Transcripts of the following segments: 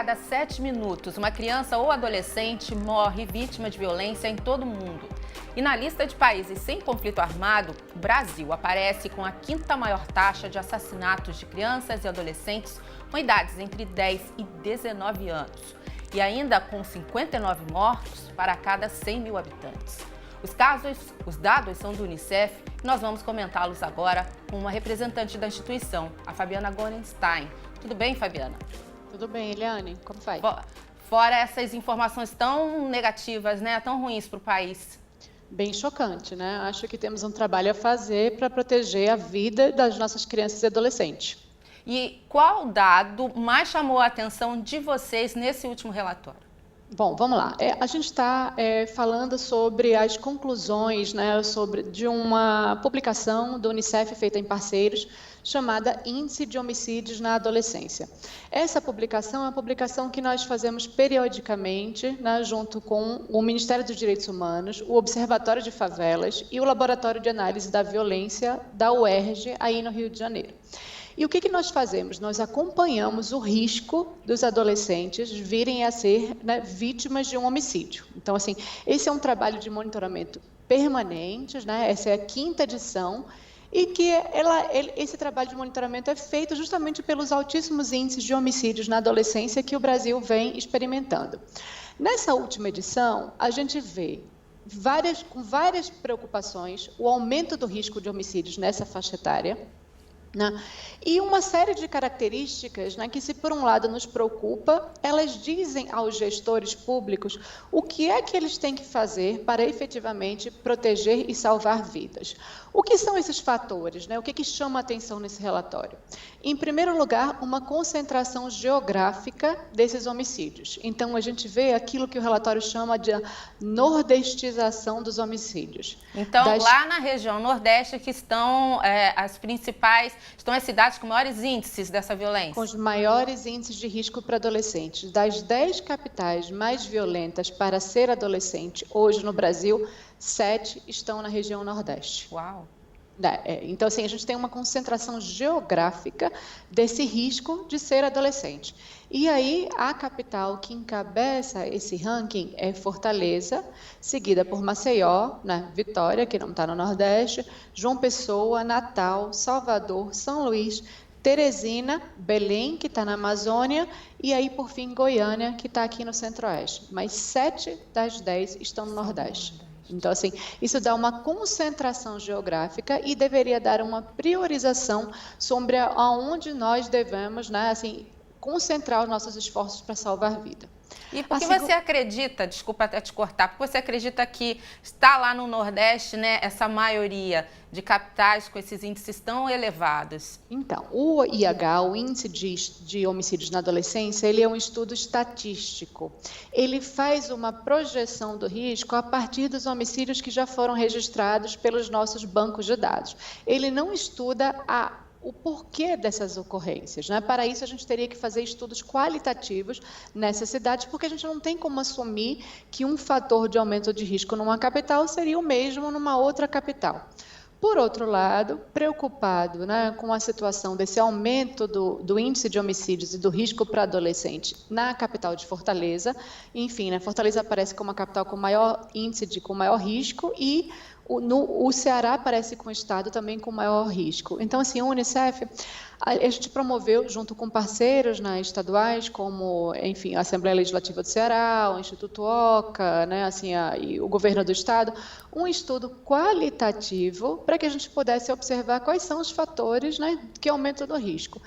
cada 7 minutos, uma criança ou adolescente morre vítima de violência em todo o mundo. E na lista de países sem conflito armado, o Brasil aparece com a 5ª maior taxa de assassinatos de crianças e adolescentes com idades entre 10 e 19 anos. E ainda com 59 mortos para cada 100 mil habitantes. Os dados são do Unicef e nós vamos comentá-los agora com uma representante da instituição, a Fabiana Gorenstein. Tudo bem, Fabiana? Tudo bem, Eliane. Como vai? Fora essas informações tão negativas, né, tão ruins para o país. Bem chocante, né? Acho que temos um trabalho a fazer para proteger a vida das nossas crianças e adolescentes. E qual dado mais chamou a atenção de vocês nesse último relatório? Bom, vamos lá. A gente está falando sobre as conclusões, né, de uma publicação do Unicef feita em parceiros, chamada Índice de Homicídios na Adolescência. Essa publicação é uma publicação que nós fazemos periodicamente, né, junto com o Ministério dos Direitos Humanos, o Observatório de Favelas e o Laboratório de Análise da Violência da UERJ, aí no Rio de Janeiro. E o que nós fazemos? Nós acompanhamos o risco dos adolescentes virem a ser, né, vítimas de um homicídio. Então, assim, esse é um trabalho de monitoramento permanente, né? Essa é a 5ª edição, e que esse trabalho de monitoramento é feito justamente pelos altíssimos índices de homicídios na adolescência que o Brasil vem experimentando. Nessa última edição, a gente vê com várias preocupações o aumento do risco de homicídios nessa faixa etária, né? E uma série de características, né, que, se por um lado nos preocupa, elas dizem aos gestores públicos o que é que eles têm que fazer para efetivamente proteger e salvar vidas. O que são esses fatores, né? O que chama a atenção nesse relatório? Em primeiro lugar, uma concentração geográfica desses homicídios. Então, a gente vê aquilo que o relatório chama de nordestização dos homicídios. Então, lá na região Nordeste que estão estão as cidades com maiores índices dessa violência? Com os maiores índices de risco para adolescentes. Das 10 capitais mais violentas para ser adolescente hoje no Brasil, 7 estão na região Nordeste. Uau! Então, assim, a gente tem uma concentração geográfica desse risco de ser adolescente. E aí, a capital que encabeça esse ranking é Fortaleza, seguida por Maceió, né, Vitória, que não está no Nordeste, João Pessoa, Natal, Salvador, São Luís, Teresina, Belém, que está na Amazônia, e aí, por fim, Goiânia, que está aqui no Centro-Oeste. Mas 7 das 10 estão no Nordeste. Então, assim, isso dá uma concentração geográfica e deveria dar uma priorização sobre aonde nós devemos, né, assim, concentrar os nossos esforços para salvar a vida. E por que você acredita, desculpa até te cortar, porque você acredita que está lá no Nordeste, né, essa maioria de capitais com esses índices tão elevados? Então, o IH, o Índice de Homicídios na Adolescência, ele é um estudo estatístico. Ele faz uma projeção do risco a partir dos homicídios que já foram registrados pelos nossos bancos de dados. Ele não estuda o porquê dessas ocorrências, né? Para isso, a gente teria que fazer estudos qualitativos nessas cidades, porque a gente não tem como assumir que um fator de aumento de risco numa capital seria o mesmo numa outra capital. Por outro lado, preocupado, né, com a situação desse aumento do índice de homicídios e do risco para adolescente na capital de Fortaleza, enfim, né, Fortaleza aparece como a capital com maior índice, com maior risco, e o Ceará aparece com o estado também com maior risco. Então, assim, o Unicef, a gente promoveu, junto com parceiros, né, estaduais, como, enfim, a Assembleia Legislativa do Ceará, o Instituto OCA, né, assim, e o governo do estado, um estudo qualitativo para que a gente pudesse observar quais são os fatores, né, que aumentam o risco.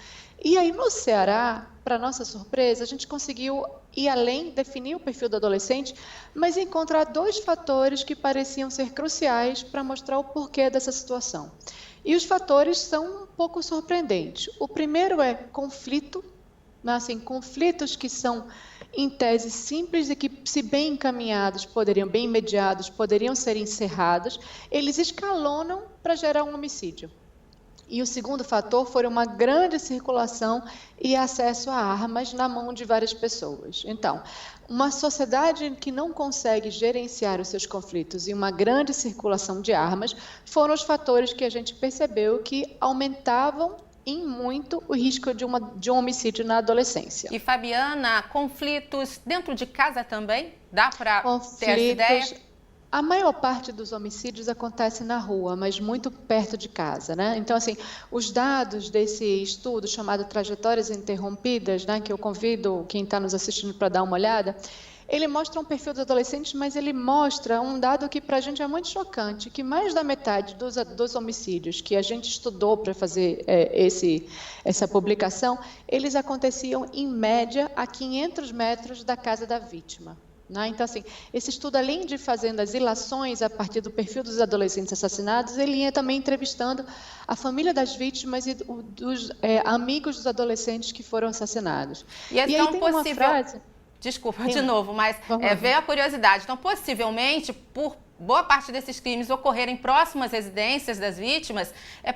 E aí, no Ceará, para nossa surpresa, a gente conseguiu ir além, definir o perfil do adolescente, mas encontrar 2 fatores que pareciam ser cruciais para mostrar o porquê dessa situação. E os fatores são um pouco surpreendentes. O primeiro é conflito, né? Assim, conflitos que são, em tese, simples e que, se bem encaminhados, bem mediados, poderiam ser encerrados, eles escalonam para gerar um homicídio. E o segundo fator foi uma grande circulação e acesso a armas na mão de várias pessoas. Então, uma sociedade que não consegue gerenciar os seus conflitos e uma grande circulação de armas foram os fatores que a gente percebeu que aumentavam em muito o risco de um homicídio na adolescência. E, Fabiana, conflitos dentro de casa também? Dá para ter essa ideia? A maior parte dos homicídios acontece na rua, mas muito perto de casa, né? Então, assim, os dados desse estudo chamado Trajetórias Interrompidas, né, que eu convido quem está nos assistindo para dar uma olhada, ele mostra um perfil dos adolescentes, mas ele mostra um dado que para a gente é muito chocante, que mais da metade dos homicídios que a gente estudou para fazer essa publicação, eles aconteciam em média a 500 metros da casa da vítima. Então, assim, esse estudo, além de fazendo as ilações a partir do perfil dos adolescentes assassinados, ele ia também entrevistando a família das vítimas e dos amigos dos adolescentes que foram assassinados. E aí tem uma frase... Desculpa, de novo, mas veio a curiosidade. Então, possivelmente, por boa parte desses crimes ocorrerem próximas às residências das vítimas,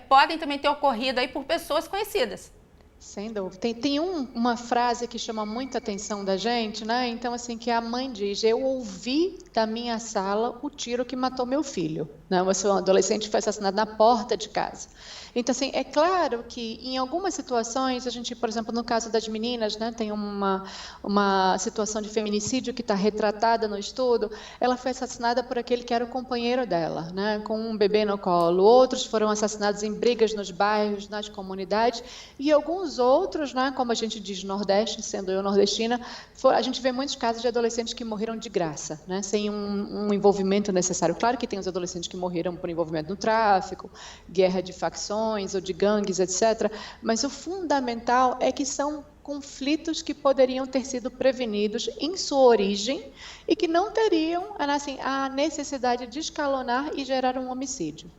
podem também ter ocorrido aí por pessoas conhecidas. Sem dúvida. Tem uma frase que chama muita atenção da gente, né? Então, assim, que a mãe diz: eu ouvi da minha sala o tiro que matou meu filho. Né? Um adolescente foi assassinado na porta de casa. Então, assim, é claro que em algumas situações, a gente, por exemplo, no caso das meninas, né, tem uma situação de feminicídio que está retratada no estudo, ela foi assassinada por aquele que era o companheiro dela, né, com um bebê no colo. Outros foram assassinados em brigas nos bairros, nas comunidades, e alguns outros, né, como a gente diz Nordeste, sendo eu nordestina, a gente vê muitos casos de adolescentes que morreram de graça, né, sem um envolvimento necessário. Claro que tem os adolescentes que morreram por envolvimento no tráfico, guerra de facções, ou de gangues, etc. Mas o fundamental é que são conflitos que poderiam ter sido prevenidos em sua origem e que não teriam, assim, a necessidade de escalonar e gerar um homicídio.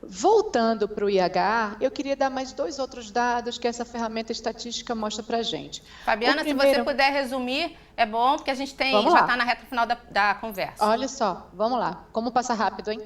Voltando para o IHA, eu queria dar mais 2 outros dados que essa ferramenta estatística mostra para a gente. Fabiana, se você puder resumir, é bom, porque a gente já está na reta final da conversa. Olha só, vamos lá. Como passar rápido, hein?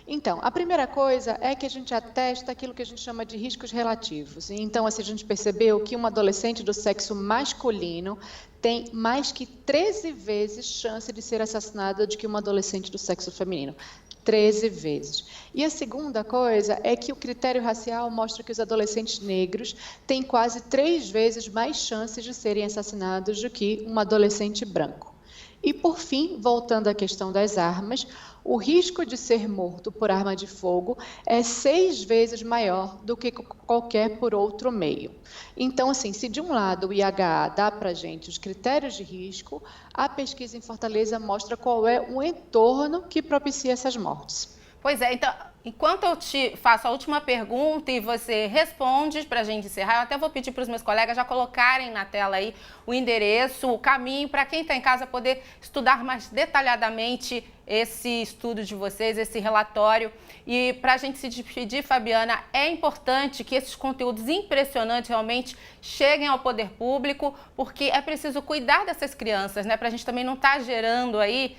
Então, a primeira coisa é que a gente atesta aquilo que a gente chama de riscos relativos. Então, assim, a gente percebeu que um adolescente do sexo masculino tem mais que 13 vezes chance de ser assassinado do que uma adolescente do sexo feminino. 13 vezes. E a segunda coisa é que o critério racial mostra que os adolescentes negros têm quase 3 vezes mais chances de serem assassinados do que um adolescente branco. E, por fim, voltando à questão das armas, o risco de ser morto por arma de fogo é 6 vezes maior do que qualquer por outro meio. Então, assim, se de um lado o IHA dá para a gente os critérios de risco, a pesquisa em Fortaleza mostra qual é o entorno que propicia essas mortes. Pois é, então, enquanto eu te faço a última pergunta e você responde para a gente encerrar, eu até vou pedir para os meus colegas já colocarem na tela aí o endereço, o caminho, para quem está em casa poder estudar mais detalhadamente esse estudo de vocês, esse relatório. E para a gente se despedir, Fabiana, é importante que esses conteúdos impressionantes realmente cheguem ao poder público, porque é preciso cuidar dessas crianças, né? Para a gente também não estar gerando aí...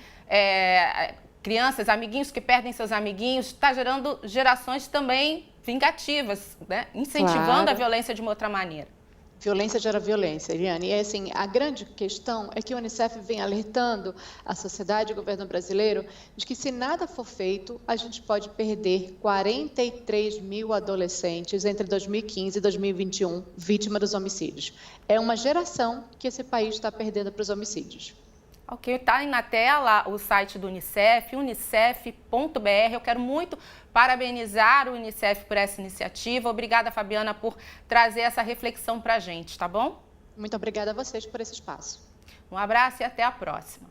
crianças, amiguinhos que perdem seus amiguinhos, está gerando gerações também vingativas, né? Incentivando a violência de uma outra maneira. Violência gera violência, Eliane. E assim, a grande questão é que o Unicef vem alertando a sociedade e o governo brasileiro de que, se nada for feito, a gente pode perder 43 mil adolescentes entre 2015 e 2021 vítimas dos homicídios. É uma geração que esse país está perdendo para os homicídios. Ok, está aí na tela o site do Unicef, unicef.br. Eu quero muito parabenizar o Unicef por essa iniciativa. Obrigada, Fabiana, por trazer essa reflexão para a gente, tá bom? Muito obrigada a vocês por esse espaço. Um abraço e até a próxima.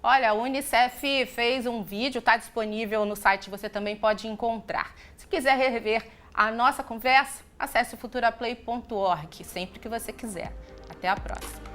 Olha, o Unicef fez um vídeo, está disponível no site, você também pode encontrar. Se quiser rever a nossa conversa, acesse futuraplay.org, sempre que você quiser. Até a próxima.